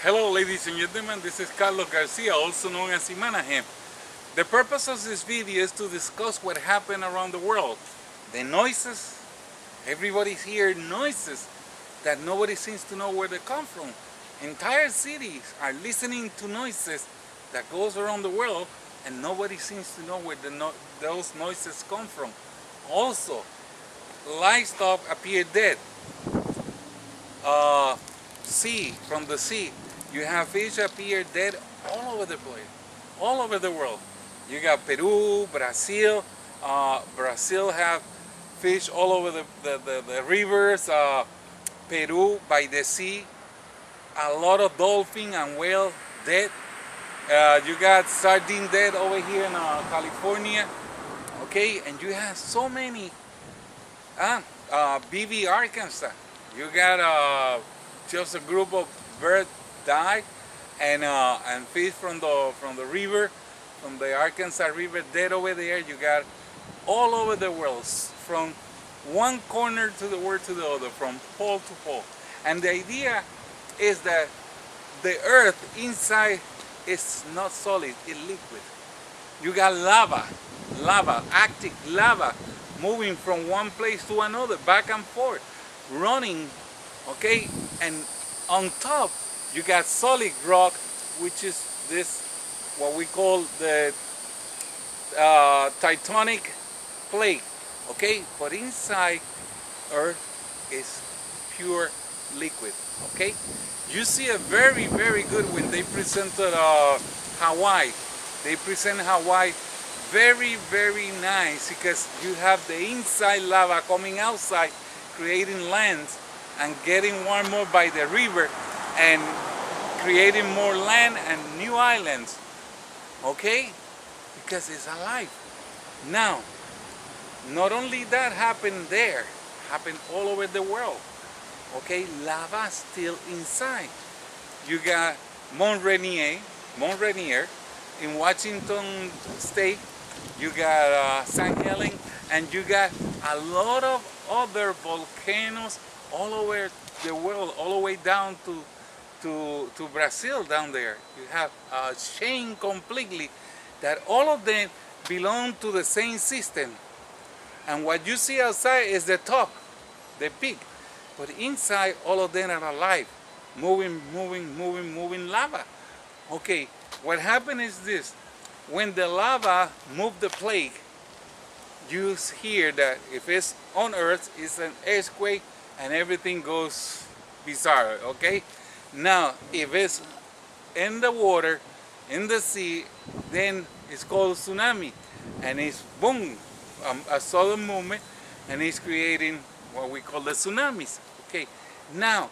Hello ladies and gentlemen, this is Carlos Garcia, also known as Imanahem. The purpose of this video is to discuss what happened around the world. The noises, everybody's hearing noises that nobody seems to know where they come from. Entire cities are listening to noises that goes around the world and nobody seems to know where those noises come from. Also, livestock appear dead. From the sea, you have fish appear dead all over the place, all over the world. You got Peru, Brazil. Brazil have fish all over the rivers. Peru by the sea, a lot of dolphin and whale dead. You got sardine dead over here in California. Okay, and you have so many. BB Arkansas. You got just a group of birds died, and fish from the river, from the Arkansas River dead over there. You got all over the world, from one corner to the world to the other, from pole to pole. And the idea is that the earth inside is not solid, it's liquid. You got lava, active lava, moving from one place to another, back and forth, running, okay? And on top, you got solid rock, which is this, what we call the tectonic plate, okay? But inside Earth is pure liquid, okay? You see a very, very good when they presented Hawaii. They present Hawaii very, very nice because you have the inside lava coming outside, creating lands and getting warmer by the river and creating more land and new islands, okay? Because it's alive. Now, not only that happened there, happened all over the world, okay? Lava still inside. You got Mount Rainier in Washington State. You got St. Helen, and you got a lot of other volcanoes all over the world, all the way down to Brazil down there. You have a chain completely that all of them belong to the same system. And what you see outside is the top, the peak. But inside, all of them are alive, moving lava. Okay, what happened is this. When the lava moved the plate, you hear that if it's on Earth, it's an earthquake and everything goes bizarre, okay? Now, if it's in the water, in the sea, then it's called tsunami. And it's boom, a sudden movement, and it's creating what we call the tsunamis, okay? Now,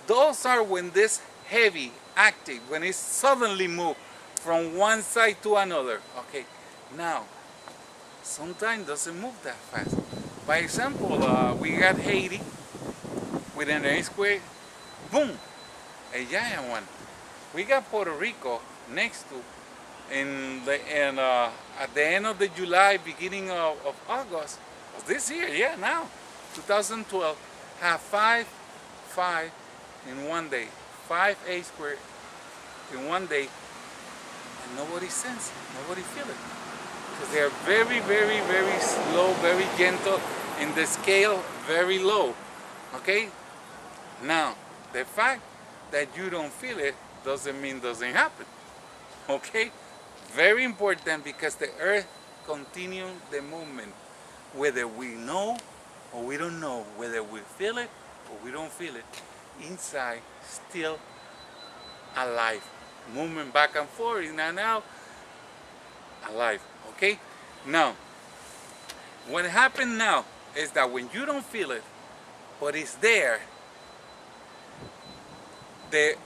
those are when this heavy, active, when it suddenly moves from one side to another, okay? Now, sometimes doesn't move that fast. By example, we got Haiti with an earthquake, boom, a giant one. We got Puerto Rico next to, at the end of the July, beginning of August, this year, yeah, now, 2012, have five in one day, 5 earthquakes in one day, and nobody sense it, nobody feel it. Because they are very, very, very slow, very gentle, in the scale, very low, okay? Now, the fact that you don't feel it doesn't mean it doesn't happen, okay? Very important, because the earth continues the movement, whether we know or we don't know, whether we feel it or we don't feel it, inside still alive, moving back and forth, in and out, alive, okay? Now, what happened now is that when you don't feel it, but it's there, the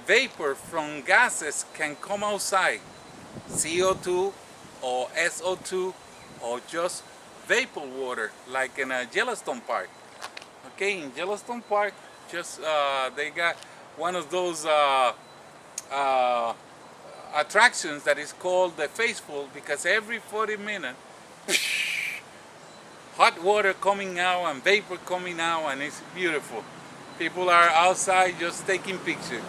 vapor from gases can come outside, CO2 or SO2 or just vapor water, like in a Yellowstone Park. Okay, in Yellowstone Park, just they got one of those attractions that is called the Faithful, because every 40 minutes, hot water coming out and vapor coming out, and it's beautiful. People are outside just taking pictures.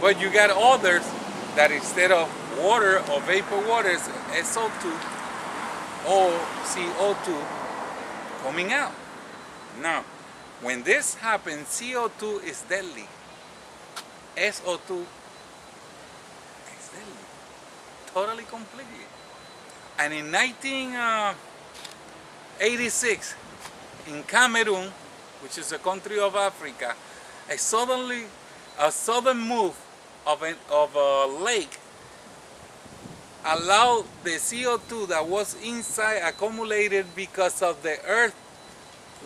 But you got others that instead of water or vapor water is SO2 or CO2 coming out. Now, when this happens, CO2 is deadly. SO2 is deadly. Totally, completely. And in 1986, in Cameroon, which is a country of Africa, a sudden move of a lake allowed the CO2 that was inside accumulated because of the earth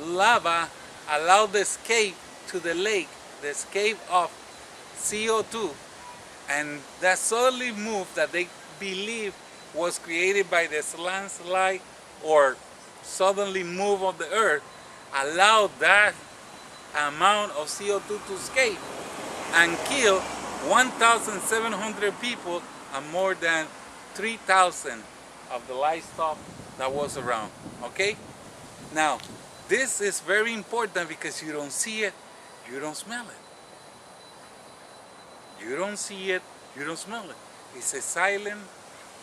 lava, allowed the escape to the lake, the escape of CO2, and that suddenly move that they believe was created by the landslide or suddenly move of the earth allowed that amount of CO2 to escape and kill 1,700 people and more than 3,000 of the livestock that was around. Okay? Now, this is very important because you don't see it, you don't smell it. You don't see it, you don't smell it. It's a silent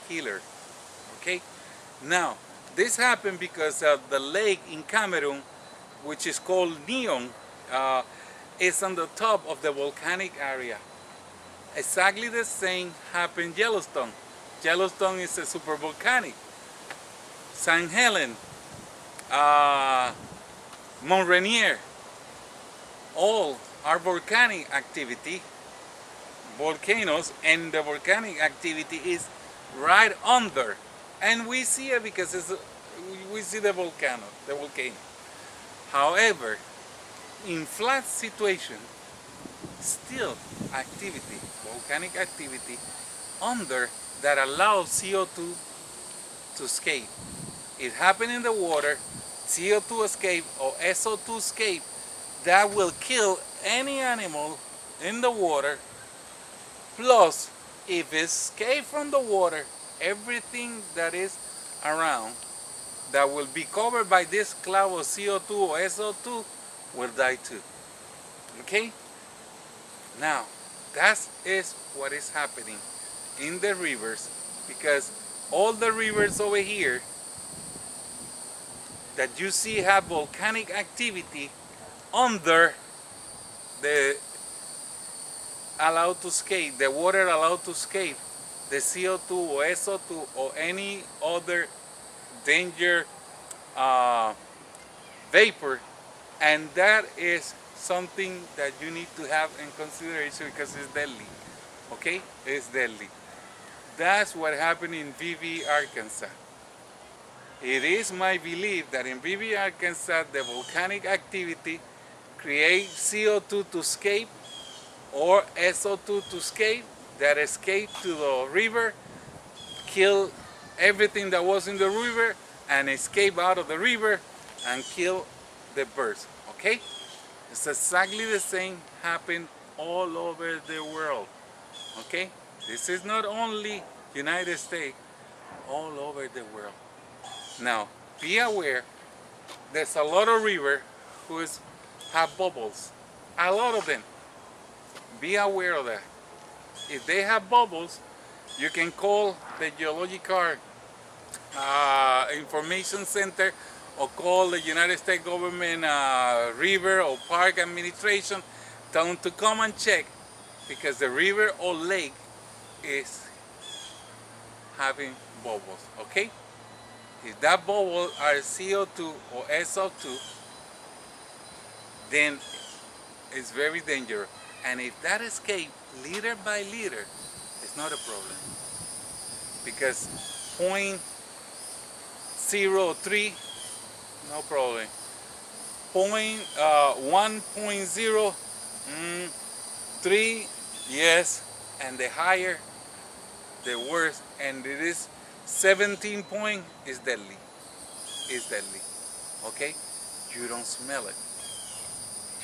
killer. Okay? Now, this happened because the lake in Cameroon, which is called Neon, is on the top of the volcanic area. Exactly the same happened in Yellowstone. Yellowstone is a supervolcanic. St. Helens, Mount Rainier, all are volcanic activity, volcanoes, and the volcanic activity is right under. And we see it because we see the volcano. However, in flat situation, still activity, volcanic activity under that allows CO2 to escape. It happened in the water, CO2 escape or SO2 escape, that will kill any animal in the water. Plus, if it escapes from the water, everything that is around that will be covered by this cloud of CO2 or SO2 will die too. Okay? Now, that is what is happening in the rivers, because all the rivers over here that you see have volcanic activity under the allowed to escape, the water allowed to escape, the CO2 or SO2 or any other danger vapor, and that is something that you need to have in consideration because it's deadly. Okay? It's deadly. That's what happened in VV, Arkansas. It is my belief that in VV, Arkansas, the volcanic activity creates CO2 to escape or SO2 to escape, that escape to the river, kill everything that was in the river, and escape out of the river and kill the birds. Okay? It's exactly the same happened all over the world. Okay? This is not only United States, all over the world. Now, be aware, there's a lot of rivers who have bubbles. A lot of them. Be aware of that. If they have bubbles, you can call the Geological Information Center or call the United States Government River or Park Administration, tell them to come and check, because the river or lake is having bubbles. Okay? If that bubble are CO2 or SO2, then it's very dangerous. And if that escape liter by liter, it's not a problem. Because 0.03, no problem. 1.03, yes. And the higher, the worse. And it is 17 point is deadly. It's deadly. Okay? You don't smell it.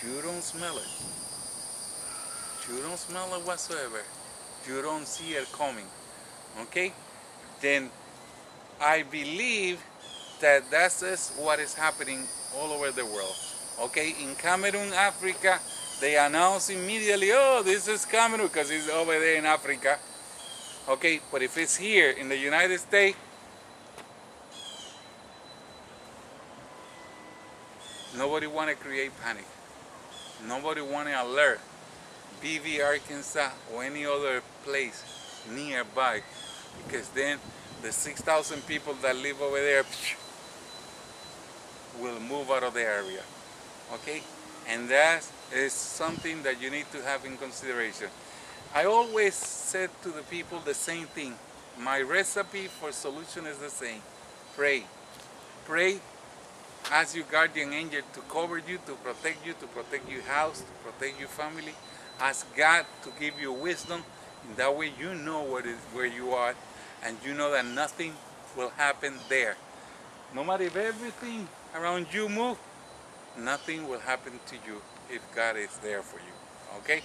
You don't smell it. You don't smell it whatsoever. You don't see it coming. Okay? Then I believe that that's what is happening all over the world. Okay? In Cameroon, Africa, they announce immediately, oh, this is coming because it's over there in Africa. Okay, but if it's here in the United States, nobody want to create panic. Nobody want to alert BV, Arkansas, or any other place nearby, because then the 6,000 people that live over there will move out of the area. Okay? And that is something that you need to have in consideration. I always said to the people the same thing. My recipe for solution is the same. Pray. Pray. Ask your guardian angel to cover you, to protect your house, to protect your family. Ask God to give you wisdom. And that way you know where you are, and you know that nothing will happen there. No matter if everything around you move, nothing will happen to you if God is there for you. Okay?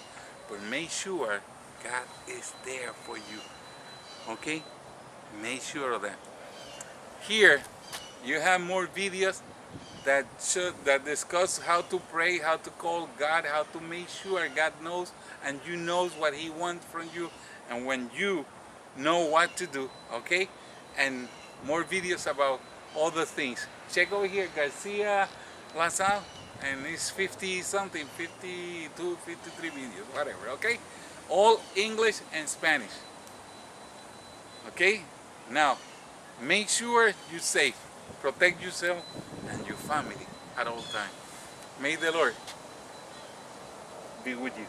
But make sure God is there for you. Okay? Make sure of that. Here, you have more videos that discuss how to pray, how to call God, how to make sure God knows and you knows what He wants from you, and when you know what to do, okay? And more videos about other things. Check over here, Garcia-Lassalle, and it's 50 something, 52, 53 videos, whatever, okay? All English and Spanish. Okay? Now, make sure you're safe. Protect yourself and your family at all times. May the Lord be with you.